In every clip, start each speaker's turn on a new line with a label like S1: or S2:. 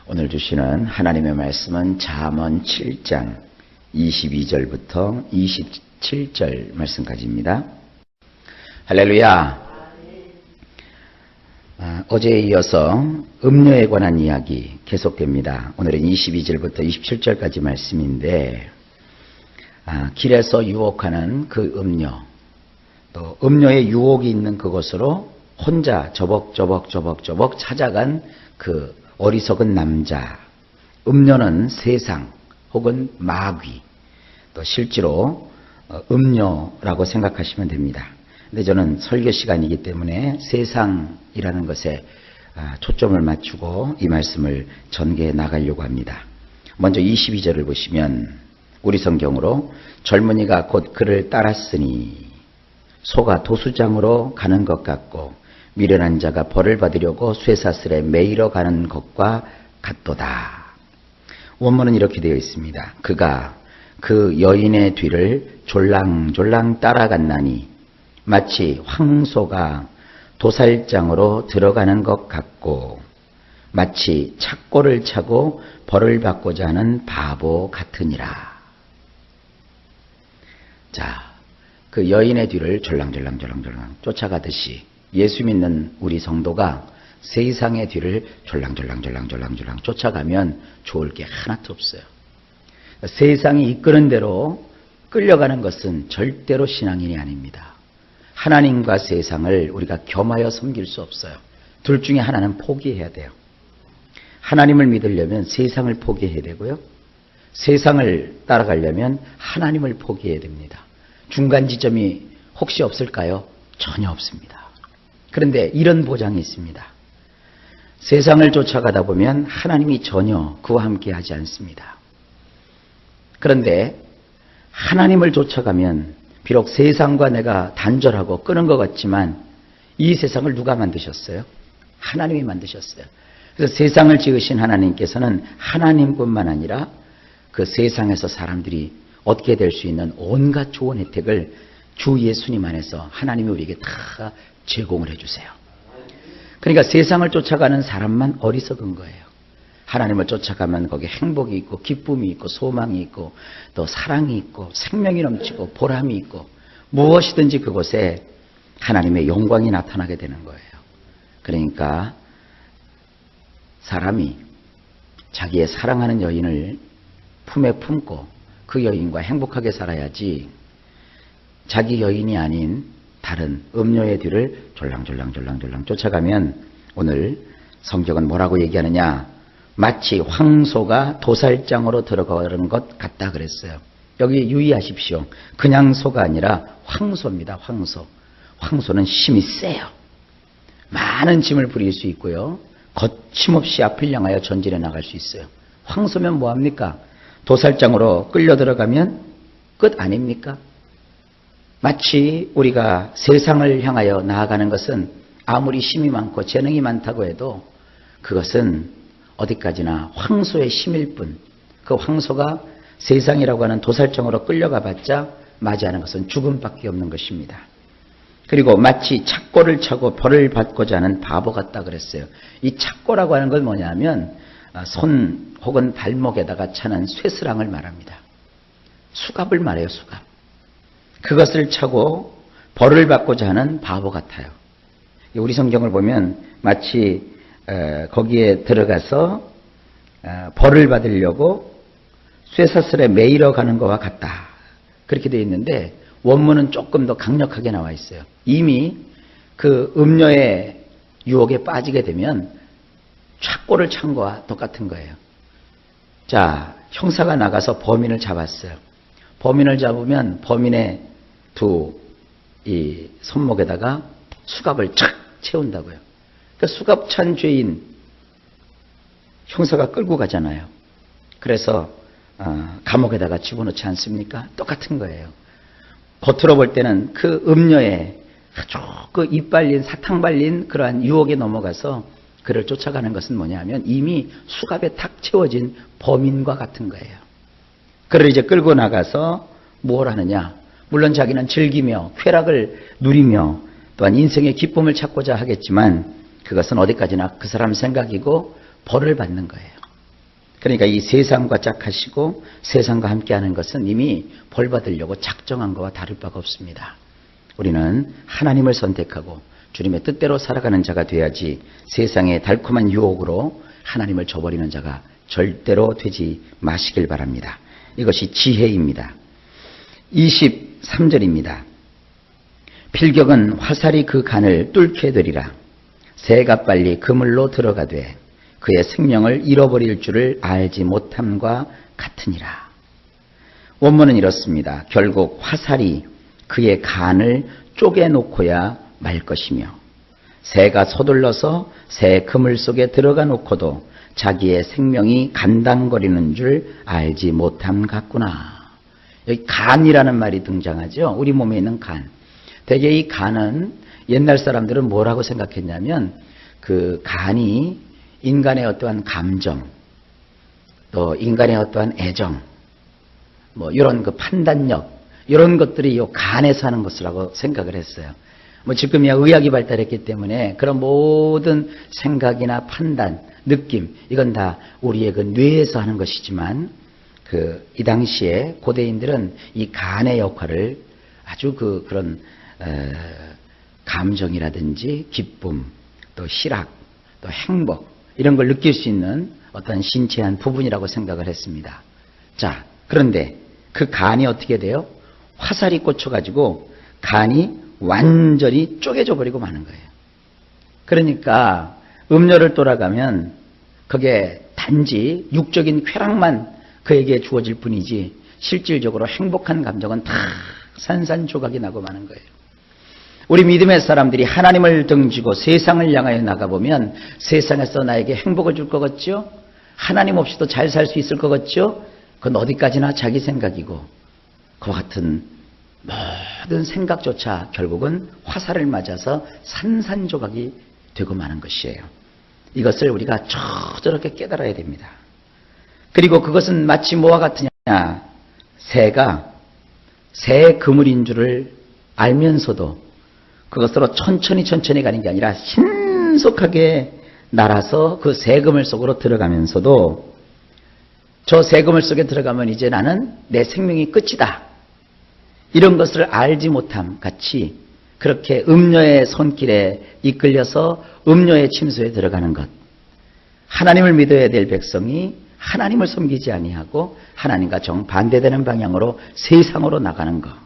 S1: 오늘 주시는 하나님의 말씀은 잠언 7장 22절부터 27절 말씀까지입니다. 할렐루야. 어제에 이어서 음료에 관한 이야기 계속됩니다. 오늘은 22절부터 27절까지 말씀인데 길에서 유혹하는 그 음료, 또 음료에 유혹이 있는 그곳으로 혼자 저벅저벅 찾아간 그 어리석은 남자. 음료는 세상 혹은 마귀, 또 실제로 음료라고 생각하시면 됩니다. 근데 저는 설교 시간이기 때문에 세상이라는 것에 초점을 맞추고 이 말씀을 전개해 나가려고 합니다. 먼저 22절을 보시면 우리 성경으로 젊은이가 곧 그를 따랐으니 소가 도수장으로 가는 것 같고 미련한 자가 벌을 받으려고 쇠사슬에 매이러 가는 것과 같도다. 원문은 이렇게 되어 있습니다. 그가 그 여인의 뒤를 졸랑졸랑 따라갔나니 마치 황소가 도살장으로 들어가는 것 같고 마치 착고를 차고 벌을 받고자 하는 바보 같으니라. 자, 그 여인의 뒤를 졸랑졸랑 쫓아가듯이 예수 믿는 우리 성도가 세상의 뒤를 졸랑졸랑 쫓아가면 좋을 게 하나도 없어요. 세상이 이끄는 대로 끌려가는 것은 절대로 신앙인이 아닙니다. 하나님과 세상을 우리가 겸하여 섬길 수 없어요. 둘 중에 하나는 포기해야 돼요. 하나님을 믿으려면 세상을 포기해야 되고요. 세상을 따라가려면 하나님을 포기해야 됩니다. 중간 지점이 혹시 없을까요? 전혀 없습니다. 그런데 이런 보장이 있습니다. 세상을 쫓아가다 보면 하나님이 전혀 그와 함께 하지 않습니다. 그런데 하나님을 쫓아가면 비록 세상과 내가 단절하고 끄는 것 같지만 이 세상을 누가 만드셨어요? 하나님이 만드셨어요. 그래서 세상을 지으신 하나님께서는 하나님뿐만 아니라 그 세상에서 사람들이 얻게 될 수 있는 온갖 좋은 혜택을 주 예수님 안에서 하나님이 우리에게 다 제공을 해주세요. 그러니까 세상을 쫓아가는 사람만 어리석은 거예요. 하나님을 쫓아가면 거기에 행복이 있고 기쁨이 있고 소망이 있고 또 사랑이 있고 생명이 넘치고 보람이 있고 무엇이든지 그곳에 하나님의 영광이 나타나게 되는 거예요. 그러니까 사람이 자기의 사랑하는 여인을 품에 품고 그 여인과 행복하게 살아야지 자기 여인이 아닌 다른 음료의 뒤를 졸랑졸랑 쫓아가면 오늘 성경은 뭐라고 얘기하느냐? 마치 황소가 도살장으로 들어가는 것 같다 그랬어요. 여기 유의하십시오. 그냥 소가 아니라 황소입니다. 황소. 황소는 힘이 세요. 많은 짐을 부릴 수 있고요. 거침없이 앞을 향하여 전진해 나갈 수 있어요. 황소면 뭐합니까? 도살장으로 끌려 들어가면 끝 아닙니까? 마치 우리가 세상을 향하여 나아가는 것은 아무리 힘이 많고 재능이 많다고 해도 그것은 어디까지나 황소의 힘일 뿐, 그 황소가 세상이라고 하는 도살장으로 끌려가 봤자 맞이하는 것은 죽음밖에 없는 것입니다. 그리고 마치 착고를 차고 벌을 받고자 하는 바보 같다 그랬어요. 이 착고라고 하는 걸 뭐냐면 손 혹은 발목에다가 차는 쇠스랑을 말합니다. 수갑을 말해요. 수갑. 그것을 차고 벌을 받고자 하는 바보 같아요. 우리 성경을 보면 마치 거기에 들어가서 벌을 받으려고 쇠사슬에 매이러 가는 것과 같다. 그렇게 되어 있는데 원문은 조금 더 강력하게 나와 있어요. 이미 그 음료의 유혹에 빠지게 되면 착고를 찬 거와 똑같은 거예요. 자, 형사가 나가서 범인을 잡았어요. 범인을 잡으면 범인의 이 손목에다가 수갑을 착 채운다고요. 그러니까 수갑 찬 죄인 형사가 끌고 가잖아요. 그래서 감옥에다가 집어넣지 않습니까? 똑같은 거예요. 겉으로 볼 때는 그 음료에 아주 그 이빨린 사탕 발린 그러한 유혹에 넘어가서 그를 쫓아가는 것은 뭐냐면 이미 수갑에 탁 채워진 범인과 같은 거예요. 그를 이제 끌고 나가서 뭘 하느냐? 물론 자기는 즐기며 쾌락을 누리며 또한 인생의 기쁨을 찾고자 하겠지만 그것은 어디까지나 그 사람 생각이고 벌을 받는 거예요. 그러니까 이 세상과 짝하시고 세상과 함께하는 것은 이미 벌 받으려고 작정한 것과 다를 바가 없습니다. 우리는 하나님을 선택하고 주님의 뜻대로 살아가는 자가 돼야지 세상의 달콤한 유혹으로 하나님을 저버리는 자가 절대로 되지 마시길 바랍니다. 이것이 지혜입니다. 23절입니다. 필경은 화살이 그 간을 뚫게 되리라. 새가 빨리 그물로 들어가되 그의 생명을 잃어버릴 줄을 알지 못함과 같으니라. 원문은 이렇습니다. 결국 화살이 그의 간을 쪼개놓고야 말 것이며 새가 서둘러서 새 그물 속에 들어가 놓고도 자기의 생명이 간당거리는 줄 알지 못함 같구나. 여기 간이라는 말이 등장하죠. 우리 몸에 있는 간. 대개 이 간은 옛날 사람들은 뭐라고 생각했냐면 그 간이 인간의 어떠한 감정, 또 인간의 어떠한 애정, 뭐 이런 그 판단력, 이런 것들이 이 간에서 하는 것이라고 생각을 했어요. 뭐 지금이야 의학이 발달했기 때문에 그런 모든 생각이나 판단, 느낌, 이건 다 우리의 그 뇌에서 하는 것이지만 이 당시에 고대인들은 이 간의 역할을 아주 그런 감정이라든지 기쁨, 또 희락, 또 행복 이런 걸 느낄 수 있는 어떤 신체의 한 부분이라고 생각을 했습니다. 자, 그런데 그 간이 어떻게 돼요? 화살이 꽂혀가지고 간이 완전히 쪼개져 버리고 마는 거예요. 그러니까 음료를 돌아가면 그게 단지 육적인 쾌락만 그에게 주어질 뿐이지 실질적으로 행복한 감정은 다 산산조각이 나고 마는 거예요. 우리 믿음의 사람들이 하나님을 등지고 세상을 향하여 나가보면 세상에서 나에게 행복을 줄 것 같죠? 하나님 없이도 잘 살 수 있을 것 같죠? 그건 어디까지나 자기 생각이고 그와 같은 모든 생각조차 결국은 화살을 맞아서 산산조각이 되고 마는 것이에요. 이것을 우리가 저렇게 깨달아야 됩니다. 그리고 그것은 마치 뭐와 같으냐? 새가 새 그물인 줄을 알면서도 그것으로 천천히 가는 게 아니라 신속하게 날아서 그 새 그물 속으로 들어가면서도 저 새 그물 속에 들어가면 이제 나는 내 생명이 끝이다. 이런 것을 알지 못함 같이 그렇게 음녀의 손길에 이끌려서 음녀의 침소에 들어가는 것. 하나님을 믿어야 될 백성이 하나님을 섬기지 아니하고 하나님과 정반대되는 방향으로 세상으로 나가는 것.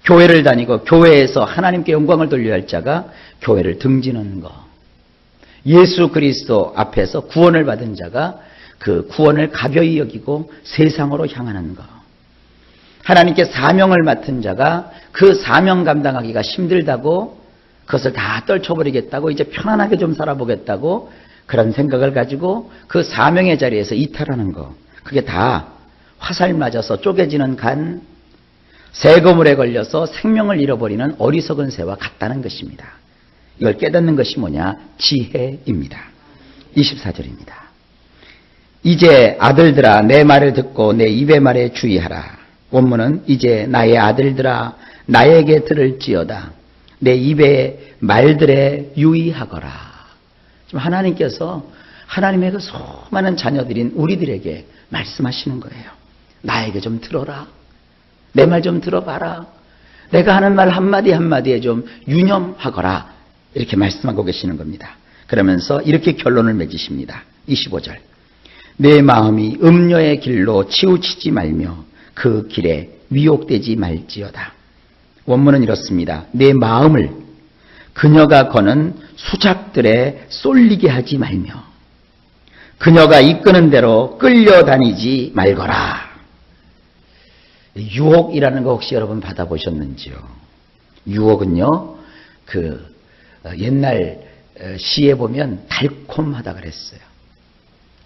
S1: 교회를 다니고 교회에서 하나님께 영광을 돌려야 할 자가 교회를 등지는 것. 예수 그리스도 앞에서 구원을 받은 자가 그 구원을 가벼이 여기고 세상으로 향하는 것. 하나님께 사명을 맡은 자가 그 사명 감당하기가 힘들다고 그것을 다 떨쳐버리겠다고 이제 편안하게 좀 살아보겠다고 그런 생각을 가지고 그 사명의 자리에서 이탈하는 것. 그게 다 화살 맞아서 쪼개지는 간, 새 그물에 걸려서 생명을 잃어버리는 어리석은 새와 같다는 것입니다. 이걸 깨닫는 것이 뭐냐? 지혜입니다. 24절입니다. 이제 아들들아 내 말을 듣고 내 입의 말에 주의하라. 원문은 이제 나의 아들들아 나에게 들을지어다. 내 입의 말들에 유의하거라. 지금 하나님께서 하나님의 그 수많은 자녀들인 우리들에게 말씀하시는 거예요. 나에게 좀 들어라. 내 말 좀 들어봐라. 내가 하는 말 한마디 한마디에 좀 유념하거라. 이렇게 말씀하고 계시는 겁니다. 그러면서 이렇게 결론을 맺으십니다. 25절. 내 마음이 음녀의 길로 치우치지 말며 그 길에 미혹되지 말지어다. 원문은 이렇습니다. 내 마음을 그녀가 거는 수작들에 쏠리게 하지 말며 그녀가 이끄는 대로 끌려다니지 말거라. 유혹이라는 거 혹시 여러분 받아보셨는지요? 유혹은요, 옛날 시에 보면 달콤하다 그랬어요.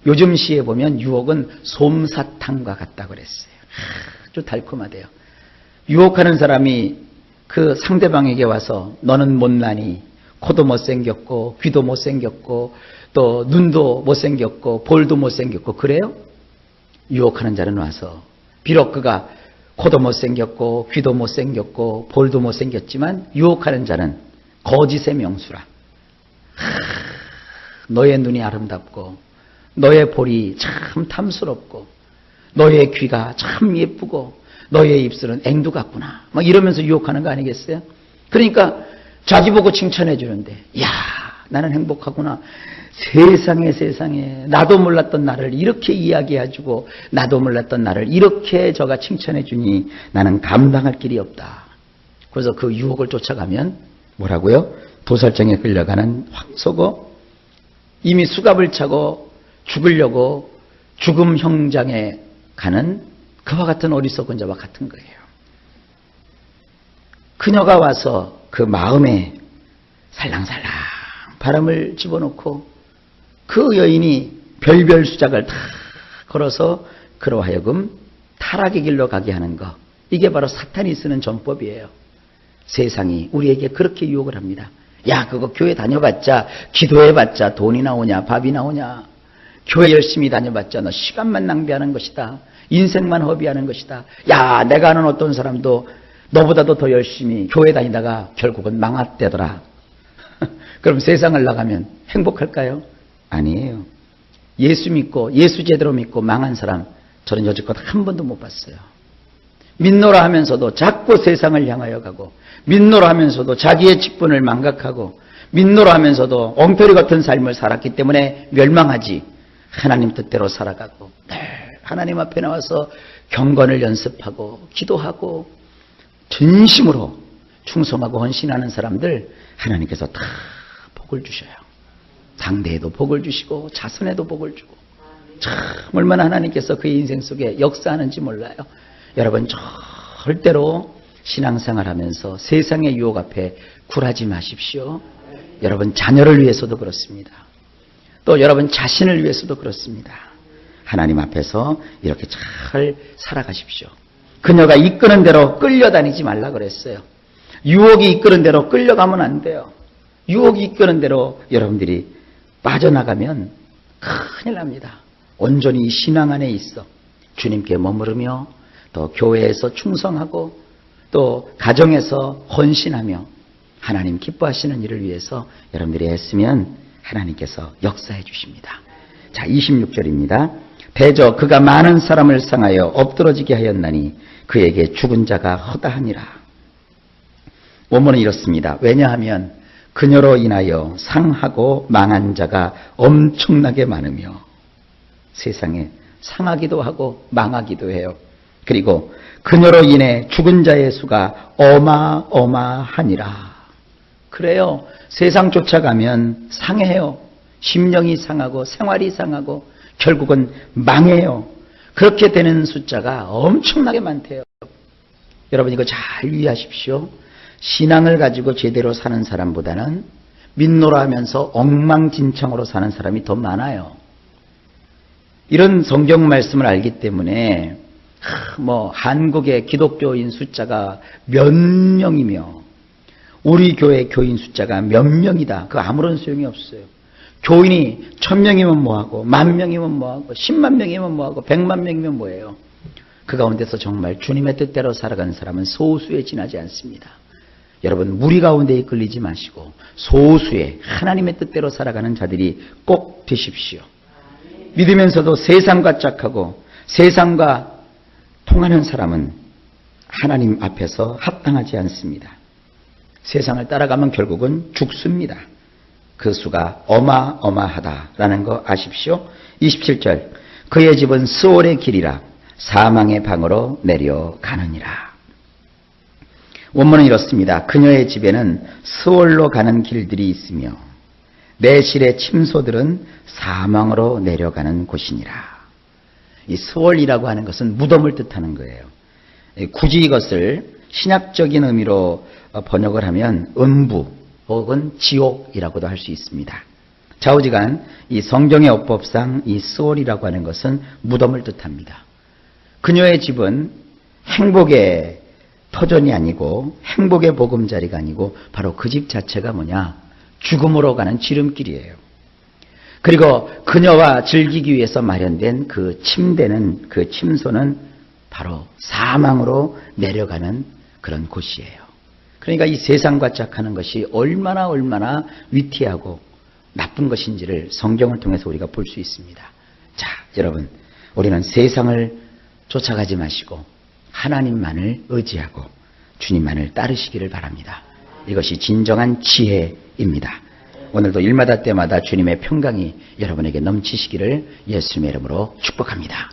S1: 요즘 시에 보면 유혹은 솜사탕과 같다 그랬어요. 아주 달콤하대요. 유혹하는 사람이 그 상대방에게 와서 너는 못나니 코도 못생겼고 귀도 못생겼고 또 눈도 못생겼고 볼도 못생겼고 그래요? 유혹하는 자는 와서 비록 그가 코도 못생겼고 귀도 못생겼고 볼도 못생겼지만 유혹하는 자는 거짓의 명수라. 너의 눈이 아름답고 너의 볼이 참 탐스럽고 너의 귀가 참 예쁘고 너의 입술은 앵두 같구나. 막 이러면서 유혹하는 거 아니겠어요? 그러니까 자기 보고 칭찬해 주는데 야 나는 행복하구나. 세상에 나도 몰랐던 나를 이렇게 이야기해주고 나도 몰랐던 나를 이렇게 저가 칭찬해 주니 나는 감당할 길이 없다. 그래서 그 유혹을 쫓아가면 뭐라고요? 도살장에 끌려가는 황소고 이미 수갑을 차고 죽으려고 죽음 형장에 가는 그와 같은 어리석은 자와 같은 거예요. 그녀가 와서 그 마음에 살랑살랑 바람을 집어넣고 그 여인이 별별 수작을 다 걸어서 그로 하여금 타락의 길로 가게 하는 것. 이게 바로 사탄이 쓰는 전법이에요. 세상이 우리에게 그렇게 유혹을 합니다. 야 그거 교회 다녀봤자 기도해봤자 돈이 나오냐 밥이 나오냐. 교회 열심히 다녀봤자 너 시간만 낭비하는 것이다. 인생만 허비하는 것이다. 야 내가 아는 어떤 사람도 너보다도 더 열심히 교회 다니다가 결국은 망했대더라. 그럼 세상을 나가면 행복할까요? 아니에요. 예수 믿고 예수 제대로 믿고 망한 사람 저는 여지껏 한 번도 못 봤어요. 믿노라 하면서도 자꾸 세상을 향하여 가고 믿노라 하면서도 자기의 직분을 망각하고 믿노라 하면서도 엉터리 같은 삶을 살았기 때문에 멸망하지 하나님 뜻대로 살아가고 늘 하나님 앞에 나와서 경건을 연습하고 기도하고 진심으로 충성하고 헌신하는 사람들 하나님께서 다 복을 주셔요. 당대에도 복을 주시고 자손에도 복을 주고 참 얼마나 하나님께서 그의 인생 속에 역사하는지 몰라요. 여러분 절대로 신앙생활하면서 세상의 유혹 앞에 굴하지 마십시오. 여러분 자녀를 위해서도 그렇습니다. 또 여러분 자신을 위해서도 그렇습니다. 하나님 앞에서 이렇게 잘 살아가십시오. 그녀가 이끄는 대로 끌려다니지 말라 그랬어요. 유혹이 이끄는 대로 끌려가면 안 돼요. 유혹이 이끄는 대로 여러분들이 빠져나가면 큰일 납니다. 온전히 신앙 안에 있어 주님께 머무르며 또 교회에서 충성하고 또 가정에서 헌신하며 하나님 기뻐하시는 일을 위해서 여러분들이 애쓰면 하나님께서 역사해 주십니다. 자, 26절입니다. 대저 그가 많은 사람을 상하여 엎드러지게 하였나니 그에게 죽은 자가 허다하니라. 원문은 이렇습니다. 왜냐하면 그녀로 인하여 상하고 망한 자가 엄청나게 많으며 세상에 상하기도 하고 망하기도 해요. 그리고 그녀로 인해 죽은 자의 수가 어마어마하니라. 그래요. 세상 쫓아가면 상해요. 심령이 상하고 생활이 상하고 결국은 망해요. 그렇게 되는 숫자가 엄청나게 많대요. 여러분 이거 잘 유의하십시오. 신앙을 가지고 제대로 사는 사람보다는 믿노라 하면서 엉망진창으로 사는 사람이 더 많아요. 이런 성경 말씀을 알기 때문에 한국의 기독교인 숫자가 몇 명이며 우리 교회 교인 숫자가 몇 명이다. 그 아무런 소용이 없어요. 교인이 1000명이면 뭐하고 10,000명이면 뭐하고 10만 명이면 뭐하고 100만 명이면 뭐예요. 그 가운데서 정말 주님의 뜻대로 살아가는 사람은 소수에 지나지 않습니다. 여러분 무리 가운데 이끌리지 마시고 소수의 하나님의 뜻대로 살아가는 자들이 꼭 되십시오. 믿으면서도 세상과 짝하고 세상과 통하는 사람은 하나님 앞에서 합당하지 않습니다. 세상을 따라가면 결국은 죽습니다. 그 수가 어마어마하다라는 거 아십시오. 27절 그의 집은 스올의 길이라 사망의 방으로 내려가느니라. 원문은 이렇습니다. 그녀의 집에는 스올로 가는 길들이 있으며 내실의 침소들은 사망으로 내려가는 곳이니라. 이 스올이라고 하는 것은 무덤을 뜻하는 거예요. 굳이 이것을 신약적인 의미로 번역을 하면 음부 혹은 지옥이라고도 할 수 있습니다. 좌우지간 이 성경의 어법상 이 스올이라고 하는 것은 무덤을 뜻합니다. 그녀의 집은 행복의 터전이 아니고 행복의 보금자리가 아니고 바로 그 집 자체가 뭐냐? 죽음으로 가는 지름길이에요. 그리고 그녀와 즐기기 위해서 마련된 그 침대는 그 침소는 바로 사망으로 내려가는 그런 곳이에요. 그러니까 이 세상과 짝하는 것이 얼마나 위태하고 나쁜 것인지를 성경을 통해서 우리가 볼 수 있습니다. 자, 여러분, 우리는 세상을 쫓아가지 마시고 하나님만을 의지하고 주님만을 따르시기를 바랍니다. 이것이 진정한 지혜입니다. 오늘도 일마다 때마다 주님의 평강이 여러분에게 넘치시기를 예수님의 이름으로 축복합니다.